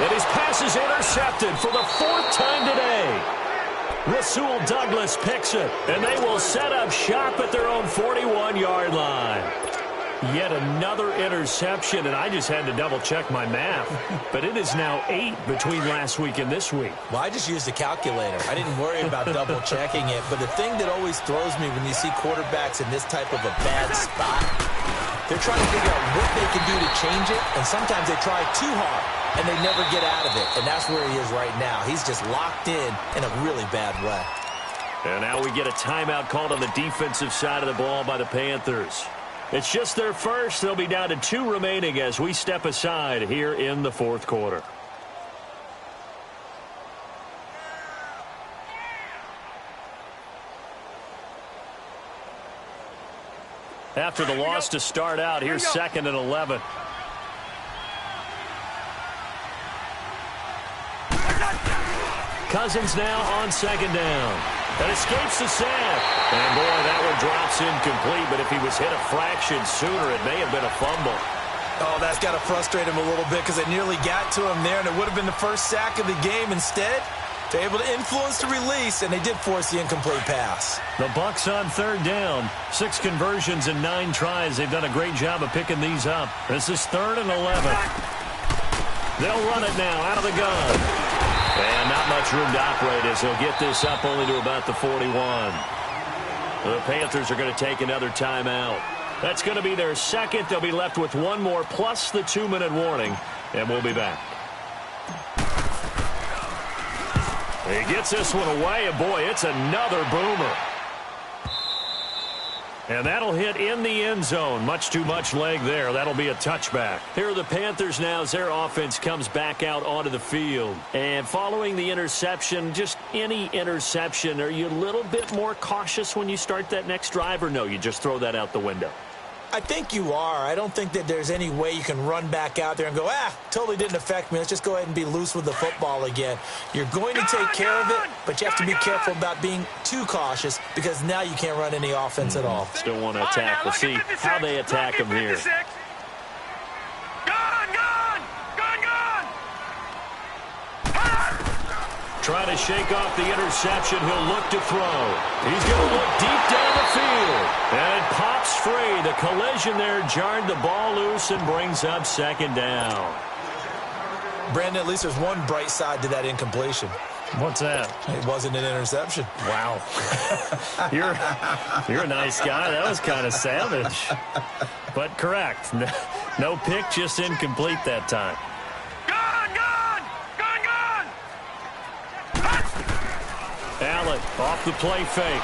And his pass is intercepted for the 4th time today. Rasul Douglas picks it, and they will set up shop at their own 41-yard line. Yet another interception, and I just had to double-check my math. But it is now 8 between last week and this week. Well, I just used a calculator. I didn't worry about double-checking it. But the thing that always throws me when you see quarterbacks in this type of a bad spot, they're trying to figure out what they can do to change it, and sometimes they try too hard, and they never get out of it. And that's where he is right now. He's just locked in a really bad way. And now we get a timeout called on the defensive side of the ball by the Panthers. It's just their first. They'll be down to 2 remaining as we step aside here in the 4th quarter. After the loss to start out, here's 2nd and 11. Cousins now on 2nd down. That escapes the sack. And, boy, that one drops incomplete. But if he was hit a fraction sooner, it may have been a fumble. Oh, that's got to frustrate him a little bit because it nearly got to him there, and it would have been the first sack of the game. Instead, they're able to influence the release, and they did force the incomplete pass. The Bucs on 3rd down. 6 conversions and 9 tries. They've done a great job of picking these up. This is 3rd and 11. They'll run it now out of the gun. And not much room to operate as they'll get this up only to about the 41. The Panthers are going to take another timeout. That's going to be their 2nd. They'll be left with 1 more plus the 2-minute warning. And we'll be back. He gets this one away, and boy, it's another boomer. And that'll hit in the end zone. Much too much leg there. That'll be a touchback. Here are the Panthers now as their offense comes back out onto the field. And following the interception, just any interception, are you a little bit more cautious when you start that next drive, or no, you just throw that out the window? I think you are. I don't think that there's any way you can run back out there and go, totally didn't affect me. Let's just go ahead and be loose with the football again. You're going to take care of it, but you have to be careful about being too cautious because now you can't run any offense at all. Still want to attack. We'll see how they attack him here. Trying to shake off the interception. He'll look to throw. He's going to look deep down the field. And it pops free. The collision there jarred the ball loose and brings up 2nd down. Brandon, at least there's one bright side to that incompletion. What's that? It wasn't an interception. Wow. You're a nice guy. That was kind of savage. But correct. No pick, just incomplete that time. Allen off the play fake.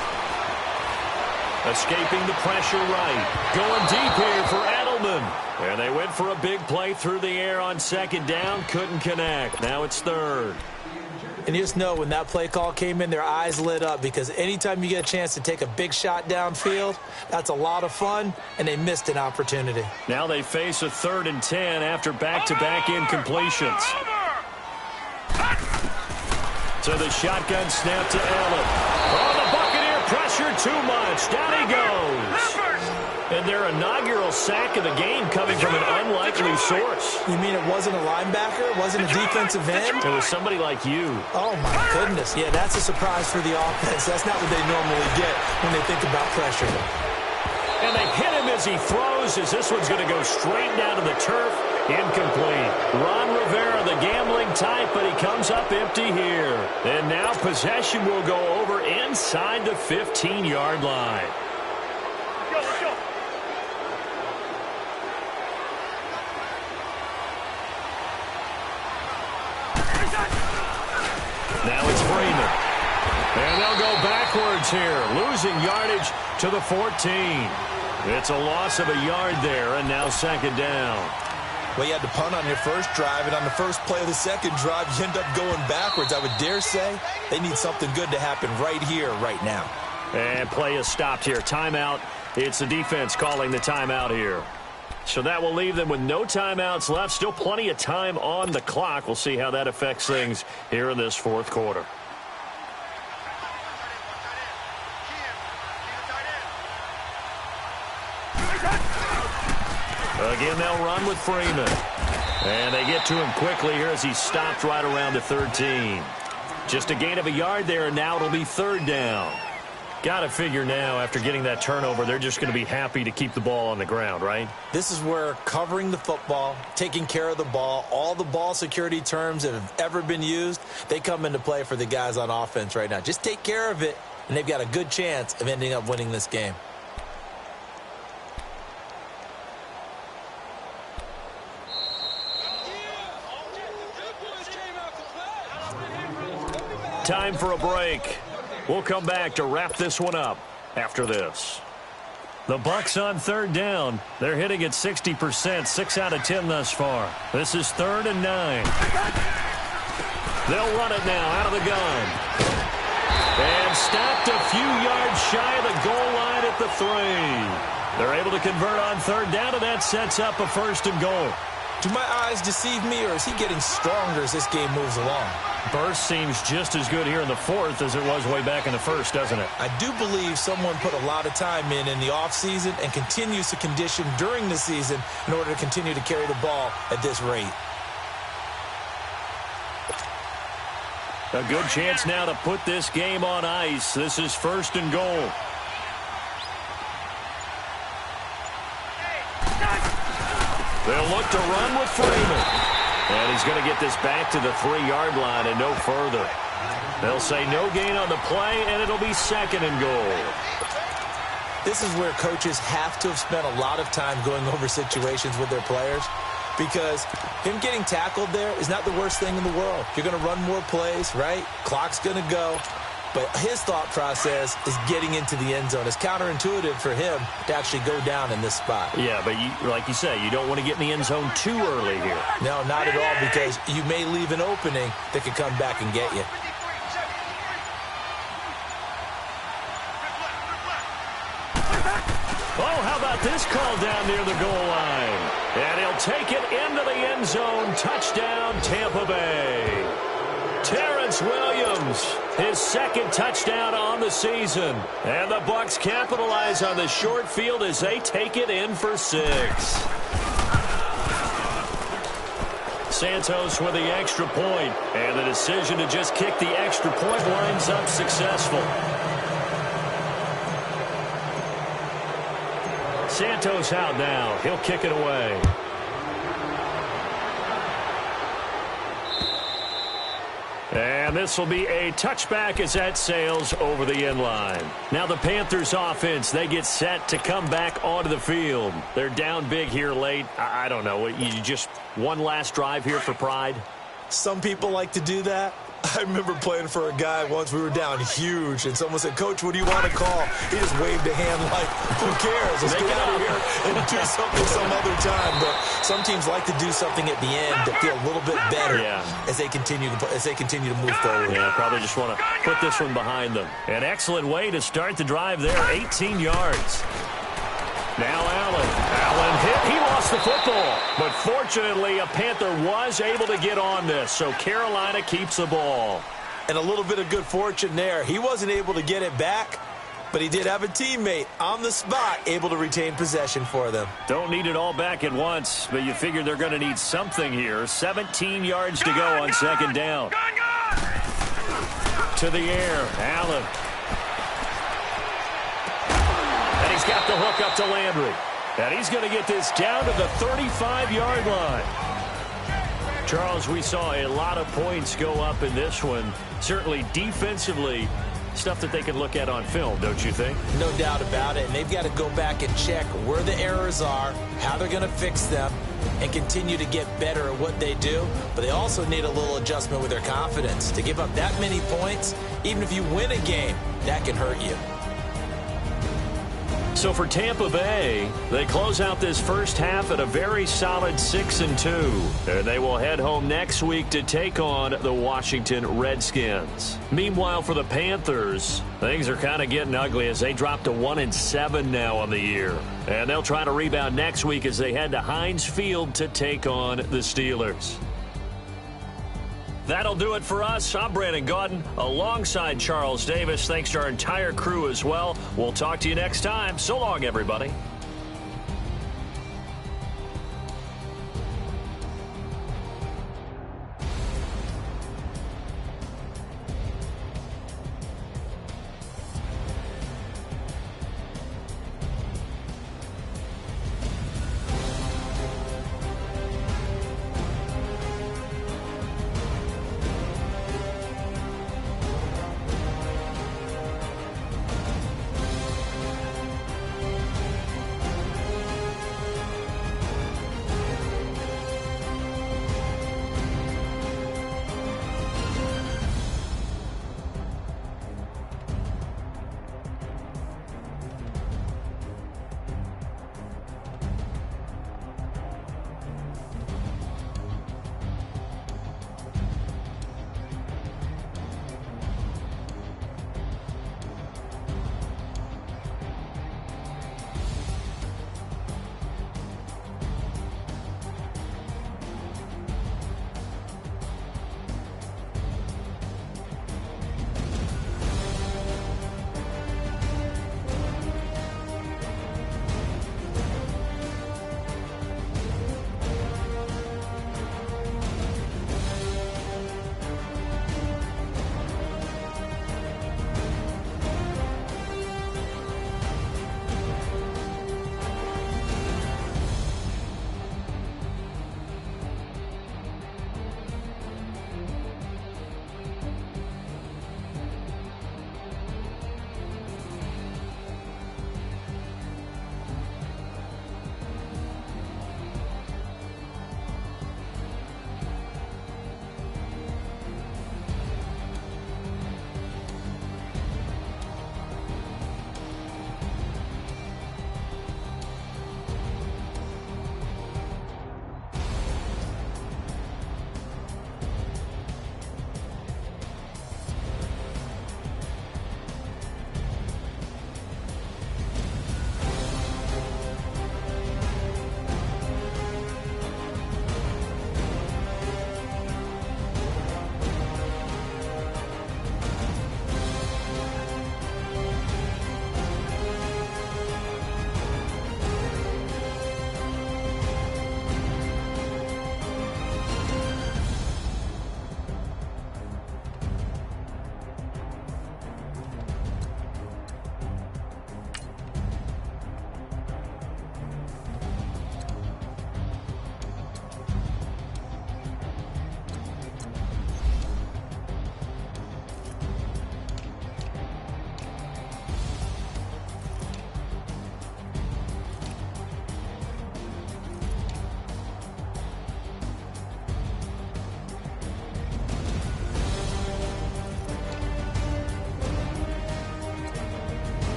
Escaping the pressure right. Going deep here for Edelman. And they went for a big play through the air on 2nd down. Couldn't connect. Now it's 3rd. And you just know when that play call came in, their eyes lit up because anytime you get a chance to take a big shot downfield, that's a lot of fun, and they missed an opportunity. Now they face a 3rd and 10 after back-to-back incompletions. So the shotgun snap to Allen. Oh, the Buccaneer pressure too much. Down he goes. And their inaugural sack of the game coming from an unlikely source. You mean it wasn't a linebacker? It wasn't a defensive end? It was somebody like you. Oh, my goodness. Yeah, that's a surprise for the offense. That's not what they normally get when they think about pressure. And they hit him as he throws, as this one's going to go straight down to the turf. Incomplete. Ron Rivera, the gambling type, but he comes up empty here. And now possession will go over inside the 15-yard line. Now it's Freeman. And they'll go backwards here, losing yardage to the 14. It's a loss of a yard there, and now second down. Well, you had to punt on your first drive, and on the first play of the second drive, you end up going backwards. I would dare say they need something good to happen right here, right now. And play is stopped here. Timeout. It's the defense calling the timeout here. So that will leave them with no timeouts left. Still plenty of time on the clock. We'll see how that affects things here in this fourth quarter. Again, they'll run with Freeman. And they get to him quickly here as he stopped right around the 13. Just a gain of a yard there, and now it'll be third down. Got to figure now, after getting that turnover, they're just going to be happy to keep the ball on the ground, right? This is where covering the football, taking care of the ball, all the ball security terms that have ever been used, they come into play for the guys on offense right now. Just take care of it, and they've got a good chance of ending up winning this game. Time for a break. We'll come back to wrap this one up after this. The Bucs on third down. They're hitting at 60%, 6 out of 10 thus far. This is 3rd and 9. They'll run it now out of the gun. And stopped a few yards shy of the goal line at the 3. They're able to convert on third down, and that sets up a 1st and goal. Do my eyes deceive me, or is he getting stronger as this game moves along? Burst seems just as good here in the 4th as it was way back in the 1st, doesn't it? I do believe someone put a lot of time in the offseason and continues to condition during the season in order to continue to carry the ball at this rate. A good chance now to put this game on ice. This is 1st and goal. They'll look to run with Freeman. And he's going to get this back to the 3-yard line and no further. They'll say no gain on the play, and it'll be 2nd and goal. This is where coaches have to have spent a lot of time going over situations with their players, because him getting tackled there is not the worst thing in the world. You're going to run more plays, right? Clock's going to go. But his thought process is getting into the end zone. It's counterintuitive for him to actually go down in this spot. Yeah, but like you say, you don't want to get in the end zone too early here. No, not at all, because you may leave an opening that could come back and get you. Oh, how about this call down near the goal line? And he'll take it into the end zone. Touchdown, Tampa Bay. Terrence Williams, his 2nd touchdown on the season. And the Bucs capitalize on the short field as they take it in for 6. Santos with the extra point, and the decision to just kick the extra point winds up successful. Santos out now. He'll kick it away. And this will be a touchback as that sails over the end line. Now the Panthers offense, they get set to come back onto the field. They're down big here late. I don't know. You just one last drive here for pride? Some people like to do that. I remember playing for a guy once. We were down huge, and someone said, "Coach, what do you want to call?" He just waved a hand like, "Who cares? Let's get out of here and do something some other time." But some teams like to do something at the end to feel a little bit better as they continue to move forward. Yeah, probably just want to put this one behind them. An excellent way to start the drive there, 18 yards. Now Allen hit. He lost the football. But fortunately, a Panther was able to get on this. So Carolina keeps the ball. And a little bit of good fortune there. He wasn't able to get it back, but he did have a teammate on the spot able to retain possession for them. Don't need it all back at once, but you figure they're going to need something here. 17 yards to go on second down. To the air, Allen. And he's got the hook up to Landry. And he's going to get this down to the 35-yard line. Charles, we saw a lot of points go up in this one. Certainly defensively, stuff that they can look at on film, don't you think? No doubt about it. And they've got to go back and check where the errors are, how they're going to fix them, and continue to get better at what they do. But they also need a little adjustment with their confidence. To give up that many points, even if you win a game, that can hurt you. So for Tampa Bay, they close out this first half at a very solid 6-2. And they will head home next week to take on the Washington Redskins. Meanwhile, for the Panthers, things are kind of getting ugly as they drop to 1-7 now on the year. And they'll try to rebound next week as they head to Heinz Field to take on the Steelers. That'll do it for us. I'm Brandon Gaudin alongside Charles Davis. Thanks to our entire crew as well. We'll talk to you next time. So long, everybody.